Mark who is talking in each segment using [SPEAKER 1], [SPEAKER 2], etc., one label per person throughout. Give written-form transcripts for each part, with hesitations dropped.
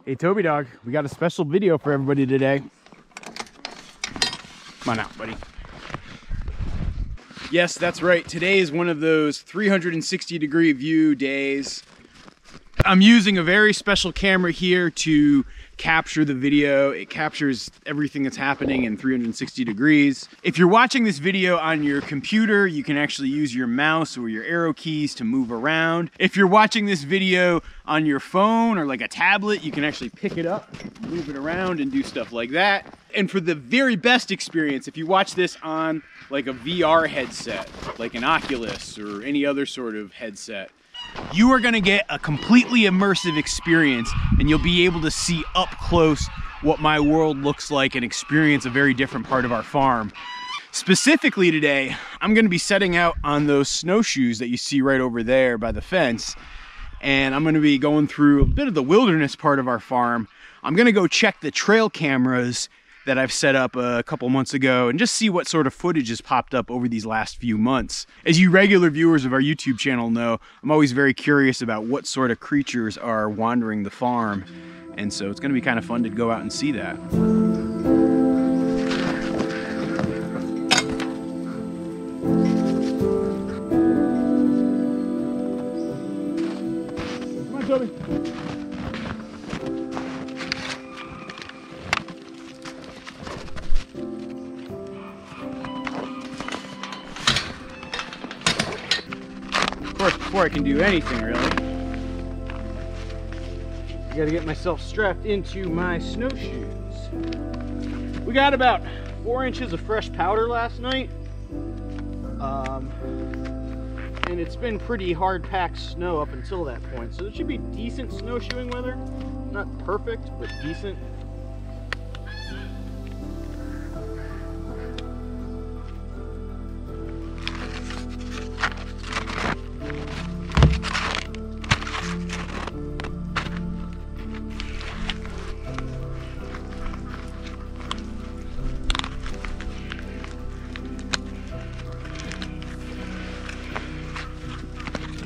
[SPEAKER 1] Hey Toby Dog, we got a special video for everybody today. Come on out, buddy. Yes, that's right. Today is one of those 360-degree view days. I'm using a very special camera here to capture the video. It captures everything that's happening in 360 degrees. If you're watching this video on your computer, you can actually use your mouse or your arrow keys to move around. If you're watching this video on your phone or like a tablet, you can actually pick it up, move it around and do stuff like that. And for the very best experience, if you watch this on like a VR headset, like an Oculus or any other sort of headset, you are going to get a completely immersive experience, and you'll be able to see up close what my world looks like and experience a very different part of our farm. Specifically today, I'm going to be setting out on those snowshoes that you see right over there by the fence, and I'm going to be going through a bit of the wilderness part of our farm. I'm going to go check the trail cameras that I've set up a couple months ago and just see what sort of footage has popped up over these last few months. As you regular viewers of our YouTube channel know, I'm always very curious about what sort of creatures are wandering the farm. And so it's gonna be kind of fun to go out and see that. Come on, Toby. Before I can do anything really, I gotta get myself strapped into my snowshoes. We got about 4 inches of fresh powder last night, and it's been pretty hard packed snow up until that point, so it should be decent snowshoeing weather. Not perfect, but decent.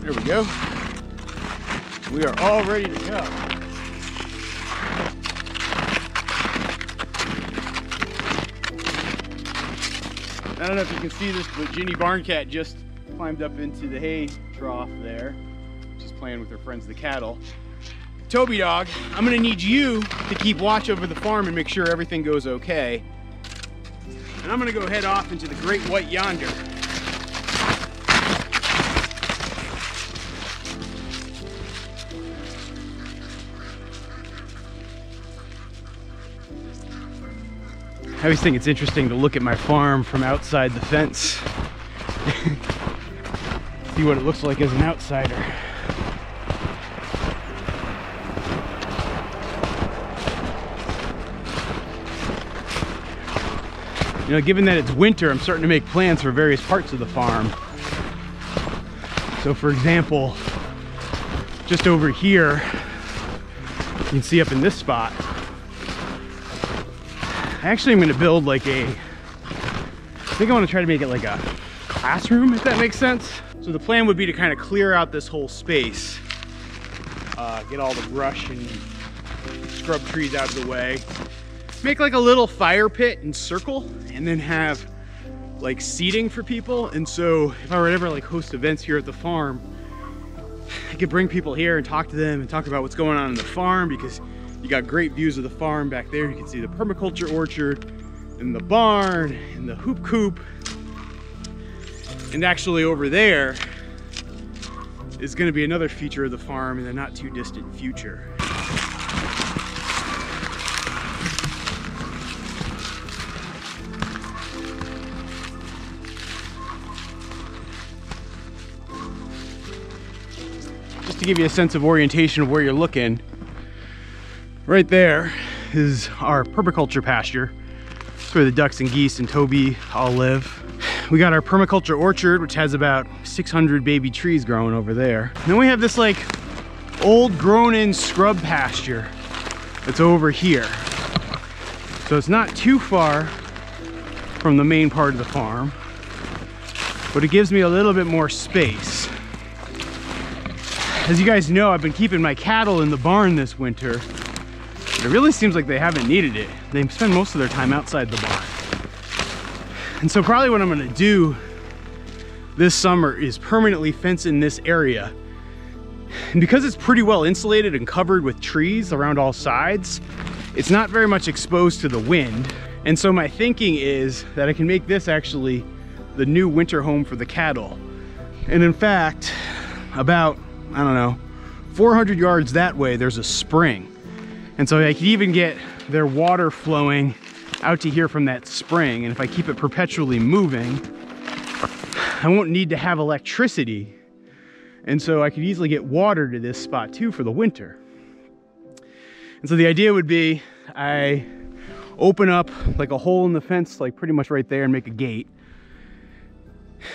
[SPEAKER 1] There we go. We are all ready to go. I don't know if you can see this, but Ginny Barncat just climbed up into the hay trough there. She's playing with her friends, the cattle. Toby Dog, I'm gonna need you to keep watch over the farm and make sure everything goes okay. And I'm gonna go head off into the great white yonder. I always think it's interesting to look at my farm from outside the fence. See what it looks like as an outsider. You know, given that it's winter, I'm starting to make plans for various parts of the farm. So for example, just over here, you can see up in this spot, actually I'm going to build like I think I want to try to make it like a classroom, if that makes sense. So the plan would be to kind of clear out this whole space, get all the brush and scrub trees out of the way, make like a little fire pit and circle, and then have like seating for people. And so if I were to ever like host events here at the farm, I could bring people here and talk to them and talk about what's going on in the farm, because you got great views of the farm back there. You can see the permaculture orchard and the barn and the hoop coop. And actually over there is going to be another feature of the farm in the not too distant future. Just to give you a sense of orientation of where you're looking, right there is our permaculture pasture. It's where the ducks and geese and Toby all live. We got our permaculture orchard, which has about 600 baby trees growing over there. And then we have this like old grown-in scrub pasture that's over here. So it's not too far from the main part of the farm, but it gives me a little bit more space. As you guys know, I've been keeping my cattle in the barn this winter, It really seems like they haven't needed it. They spend most of their time outside the barn. And so probably what I'm gonna do this summer is permanently fence in this area. And because it's pretty well insulated and covered with trees around all sides, it's not very much exposed to the wind. And so my thinking is that I can make this actually the new winter home for the cattle. And in fact, about, I don't know, 400 yards that way, there's a spring. And so I could even get their water flowing out to here from that spring. And if I keep it perpetually moving, I won't need to have electricity. And so I could easily get water to this spot too for the winter. And so the idea would be I open up like a hole in the fence, like pretty much right there, and make a gate.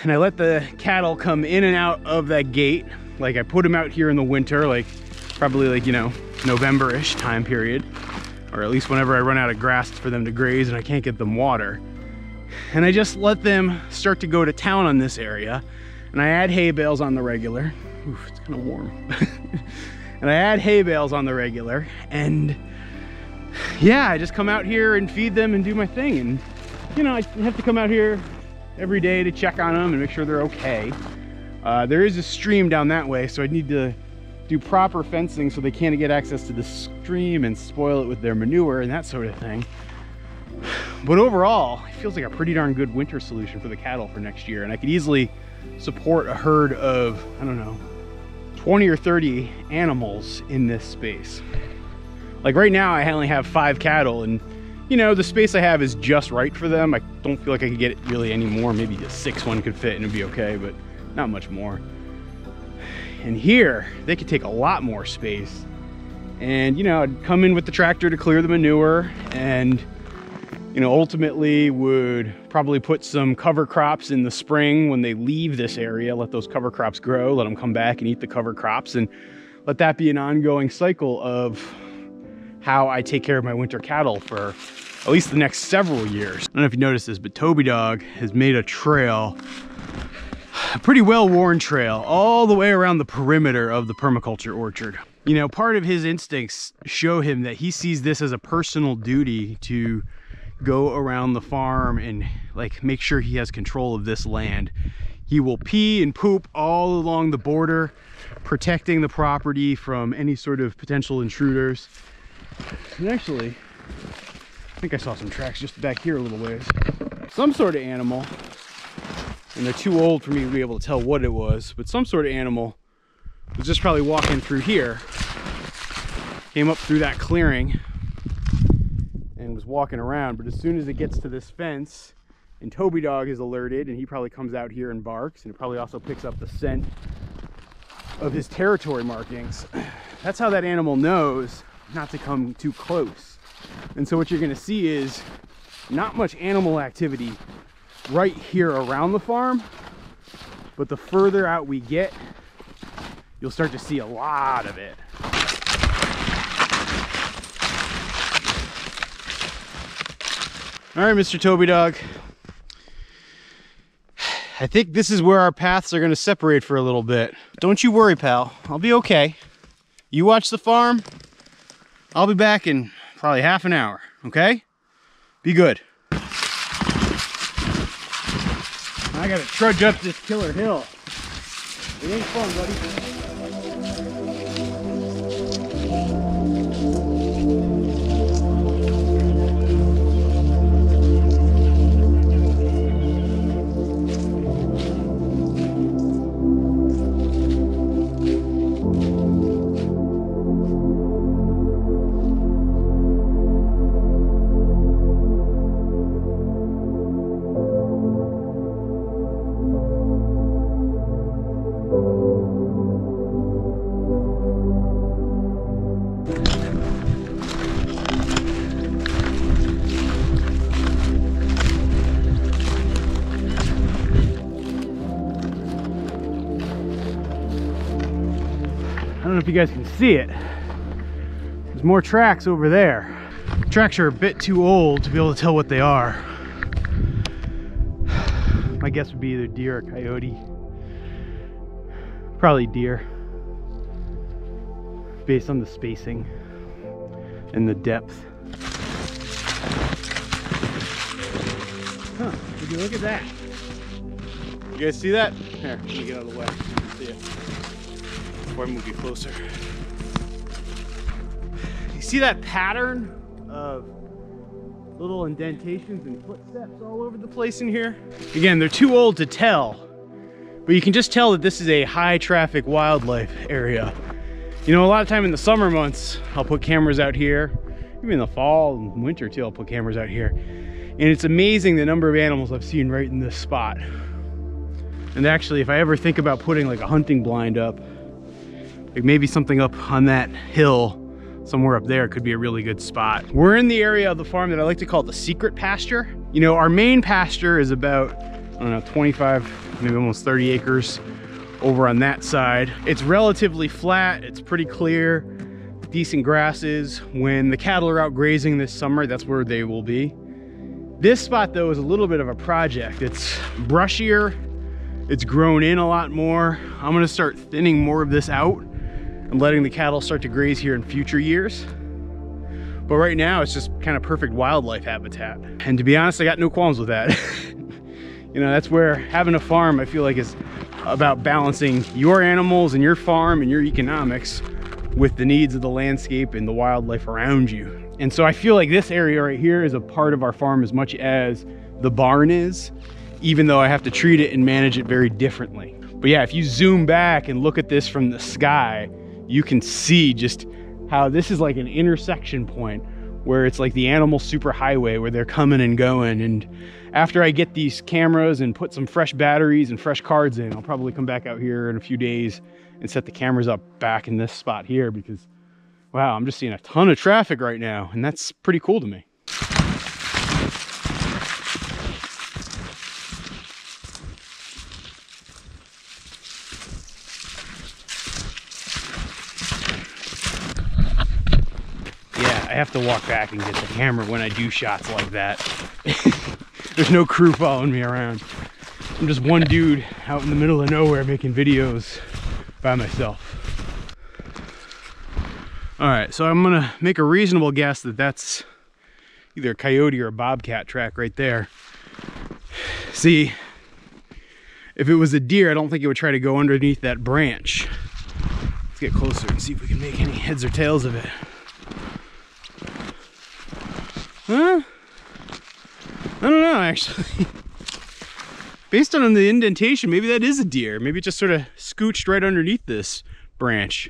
[SPEAKER 1] And I let the cattle come in and out of that gate. Like I put them out here in the winter, like probably like, you know, November-ish time period, or at least whenever I run out of grass for them to graze and I can't get them water. And I just let them start to go to town on this area. And I add hay bales on the regular. Oof, it's kind of warm. And I add hay bales on the regular. And yeah, I just come out here and feed them and do my thing. And you know, I have to come out here every day to check on them and make sure they're okay. There is a stream down that way, so I need to do proper fencing so they can't get access to the stream and spoil it with their manure and that sort of thing. But overall, it feels like a pretty darn good winter solution for the cattle for next year. And I could easily support a herd of, I don't know, 20 or 30 animals in this space. Like right now, I only have 5 cattle, and you know, the space I have is just right for them. I don't feel like I could get really any more. Maybe a 6 one could fit and it'd be okay, but not much more. And here, they could take a lot more space. And you know, I'd come in with the tractor to clear the manure, and you know, ultimately would probably put some cover crops in the spring when they leave this area, let those cover crops grow, let them come back and eat the cover crops, and let that be an ongoing cycle of how I take care of my winter cattle for at least the next several years. I don't know if you noticed this, but Toby Dog has made a trail, a pretty well-worn trail, all the way around the perimeter of the permaculture orchard. You know, part of his instincts show him that he sees this as a personal duty to go around the farm and like make sure he has control of this land. He will pee and poop all along the border, protecting the property from any sort of potential intruders. And actually, I think I saw some tracks just back here a little ways. Some sort of animal, and they're too old for me to be able to tell what it was, but some sort of animal was just probably walking through here, came up through that clearing, and was walking around. But as soon as it gets to this fence and Toby Dog is alerted, and he probably comes out here and barks, and it probably also picks up the scent of his territory markings. That's how that animal knows not to come too close. And so what you're going to see is not much animal activity right here around the farm, but the further out we get, you'll start to see a lot of it. All right, Mr. Toby Dog. I think this is where our paths are going to separate for a little bit. Don't you worry, pal. I'll be okay. You watch the farm. I'll be back in probably half an hour, okay? Be good. I gotta trudge up this killer hill. It ain't fun, buddy. I don't know if you guys can see it. There's more tracks over there. Tracks are a bit too old to be able to tell what they are. My guess would be either deer or coyote. Probably deer, based on the spacing. and the depth. Huh, would you look at that? You guys see that? Here, let me get out of the way. See it. Before I move you closer. You see that pattern of little indentations and footsteps all over the place in here? Again, they're too old to tell, but you can just tell that this is a high traffic wildlife area. You know, a lot of time in the summer months, I'll put cameras out here. Even in the fall and winter too, I'll put cameras out here. And it's amazing the number of animals I've seen right in this spot. And actually, if I ever think about putting like a hunting blind up, like maybe something up on that hill, somewhere up there could be a really good spot. We're in the area of the farm that I like to call the secret pasture. You know, our main pasture is about, I don't know, 25, maybe almost 30 acres over on that side. It's relatively flat, it's pretty clear, decent grasses. When the cattle are out grazing this summer, that's where they will be. This spot though is a little bit of a project. It's brushier, it's grown in a lot more. I'm gonna start thinning more of this out and letting the cattle start to graze here in future years. But right now it's just kind of perfect wildlife habitat. And to be honest, I got no qualms with that. You know, that's where having a farm, I feel like, is about balancing your animals and your farm and your economics with the needs of the landscape and the wildlife around you. And so I feel like this area right here is a part of our farm as much as the barn is, even though I have to treat it and manage it very differently. But yeah, if you zoom back and look at this from the sky, you can see just how this is like an intersection point where it's like the animal superhighway where they're coming and going. And after I get these cameras and put some fresh batteries and fresh cards in, I'll probably come back out here in a few days and set the cameras up back in this spot here, because wow, I'm just seeing a ton of traffic right now, and that's pretty cool to me. Yeah, I have to walk back and get the camera when I do shots like that. There's no crew following me around. I'm just one dude out in the middle of nowhere making videos by myself. All right, so I'm gonna make a reasonable guess that that's either a coyote or a bobcat track right there. See, if it was a deer, I don't think it would try to go underneath that branch. Let's get closer and see if we can make any heads or tails of it. Huh? I don't know, actually. Based on the indentation, maybe that is a deer. Maybe it just sort of scooched right underneath this branch.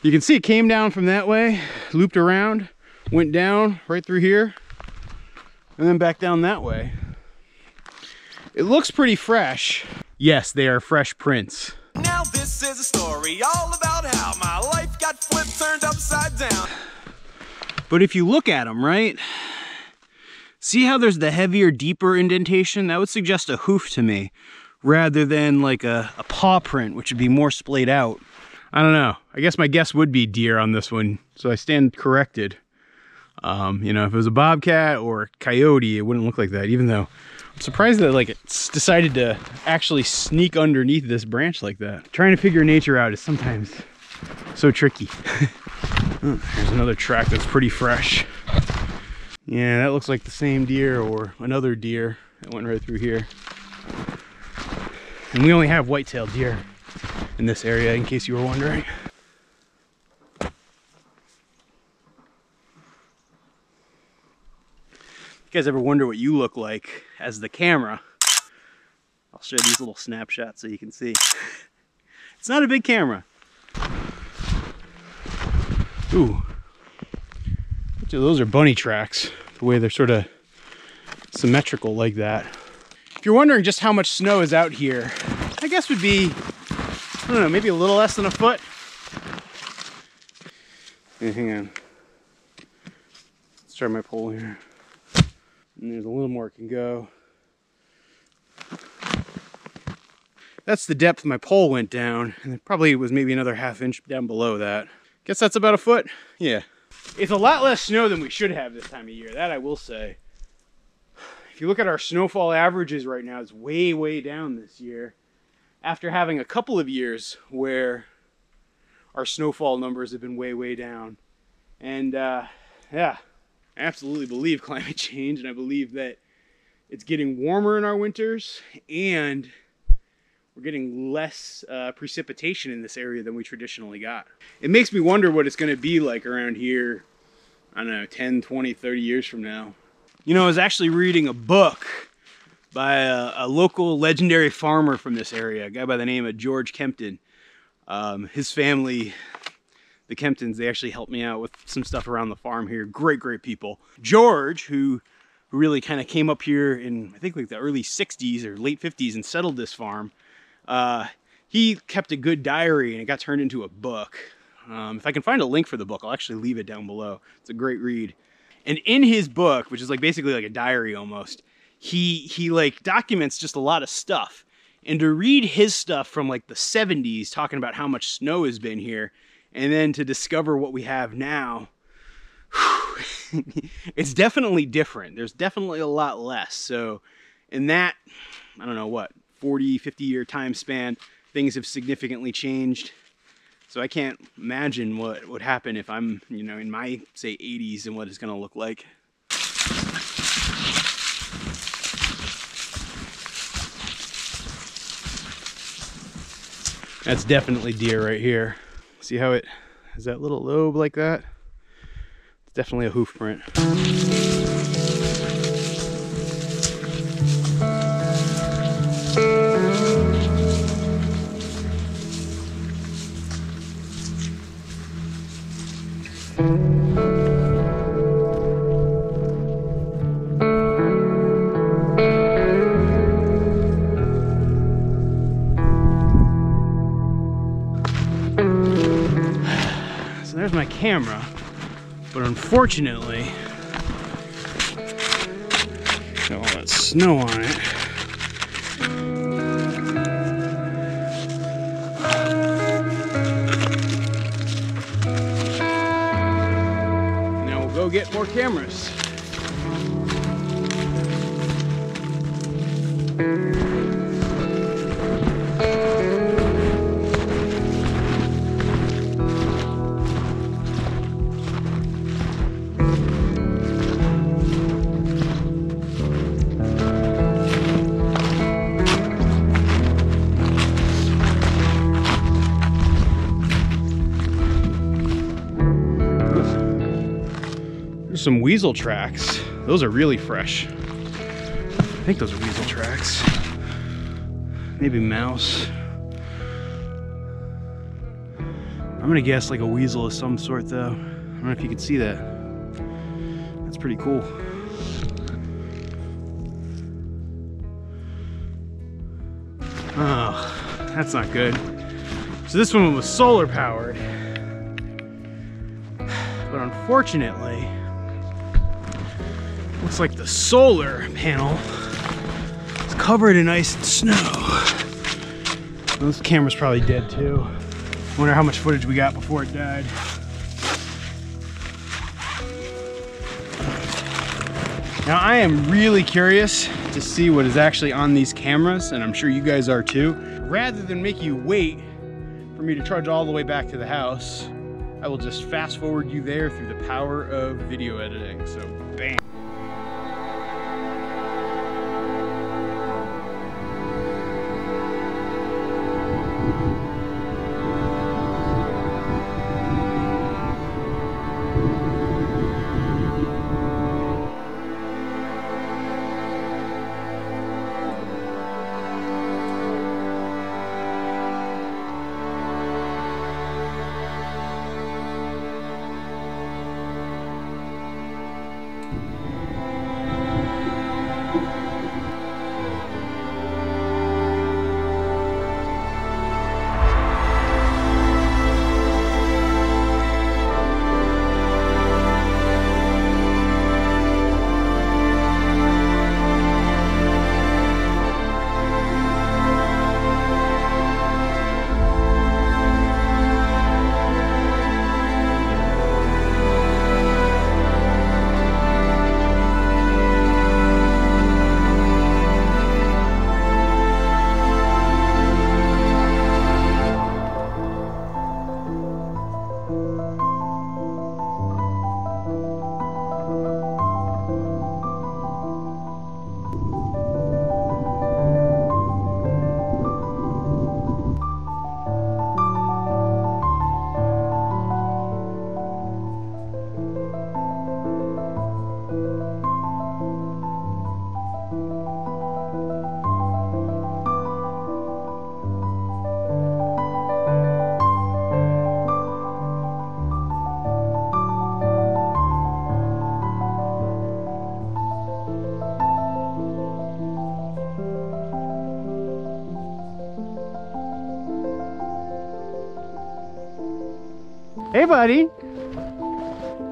[SPEAKER 1] You can see it came down from that way, looped around, went down right through here, and then back down that way. It looks pretty fresh. Yes, they are fresh prints.
[SPEAKER 2] Now this is a story all about how my life got flipped, turned upside down.
[SPEAKER 1] But if you look at them, right? See how there's the heavier, deeper indentation? That would suggest a hoof to me, rather than like a paw print, which would be more splayed out. I don't know. I guess my guess would be deer on this one, so I stand corrected. You know, if it was a bobcat or a coyote, it wouldn't look like that, even though I'm surprised that like it's decided to actually sneak underneath this branch like that. Trying to figure nature out is sometimes so tricky. Oh, there's another track that's pretty fresh. Yeah, that looks like the same deer or another deer that went right through here. And we only have white-tailed deer in this area, in case you were wondering. You guys ever wonder what you look like as the camera? I'll show you these little snapshots so you can see. It's not a big camera. Ooh. Those are bunny tracks, the way they're sort of symmetrical like that. If you're wondering just how much snow is out here, I guess would be, I don't know, maybe a little less than a foot. Yeah, hang on. Let's try my pole here. And there's a little more it can go. That's the depth my pole went down, and it probably was maybe another ½ inch down below that. Guess that's about a foot? Yeah. It's a lot less snow than we should have this time of year, that I will say. If you look at our snowfall averages right now, it's way, way down this year. After having a couple of years where our snowfall numbers have been way, way down. And yeah, I absolutely believe climate change, and I believe that it's getting warmer in our winters, and we're getting less precipitation in this area than we traditionally got. It makes me wonder what it's going to be like around here, I don't know, 10, 20, 30 years from now. You know, I was actually reading a book by a local legendary farmer from this area, a guy by the name of George Kempton. His family, the Kemptons, they actually helped me out with some stuff around the farm here. Great, great people. George, who really kind of came up here in, I think, like the early 60s or late 50s and settled this farm. He kept a good diary, and it got turned into a book. If I can find a link for the book, I'll actually leave it down below. It's a great read. And in his book, which is like basically like a diary almost, he like documents just a lot of stuff. And to read his stuff from like the 70s, talking about how much snow has been here, and then to discover what we have now, it's definitely different. There's definitely a lot less. So in that, I don't know what, 40, 50-year time span, things have significantly changed. So I can't imagine what would happen if I'm, you know, in my, say, 80s and what it's going to look like. That's definitely deer right here. See how it has that little lobe like that? It's definitely a hoof print. So there's my camera, but unfortunately, got all that snow on it. Now we'll go get more cameras. Some weasel tracks. Those are really fresh. I think those are weasel tracks. Maybe mouse. I'm gonna guess like a weasel of some sort though. I don't know if you can see that. That's pretty cool. Oh, that's not good. So this one was solar powered. But unfortunately, looks like the solar panel is covered in ice and snow. This camera's probably dead too. Wonder how much footage we got before it died. Now I am really curious to see what is actually on these cameras, and I'm sure you guys are too. Rather than make you wait for me to trudge all the way back to the house, I will just fast forward you there through the power of video editing. So bam. Hey, buddy.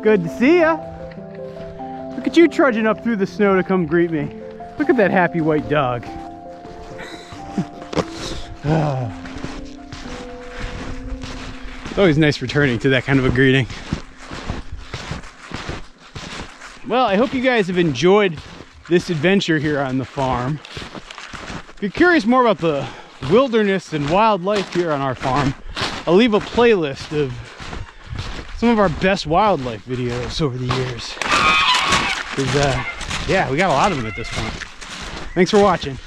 [SPEAKER 1] Good to see ya. Look at you trudging up through the snow to come greet me. Look at that happy white dog. It's always nice returning to that kind of a greeting. Well, I hope you guys have enjoyed this adventure here on the farm. If you're curious more about the wilderness and wildlife here on our farm, I'll leave a playlist of some of our best wildlife videos over the years. Yeah, we got a lot of them at this point. Thanks for watching.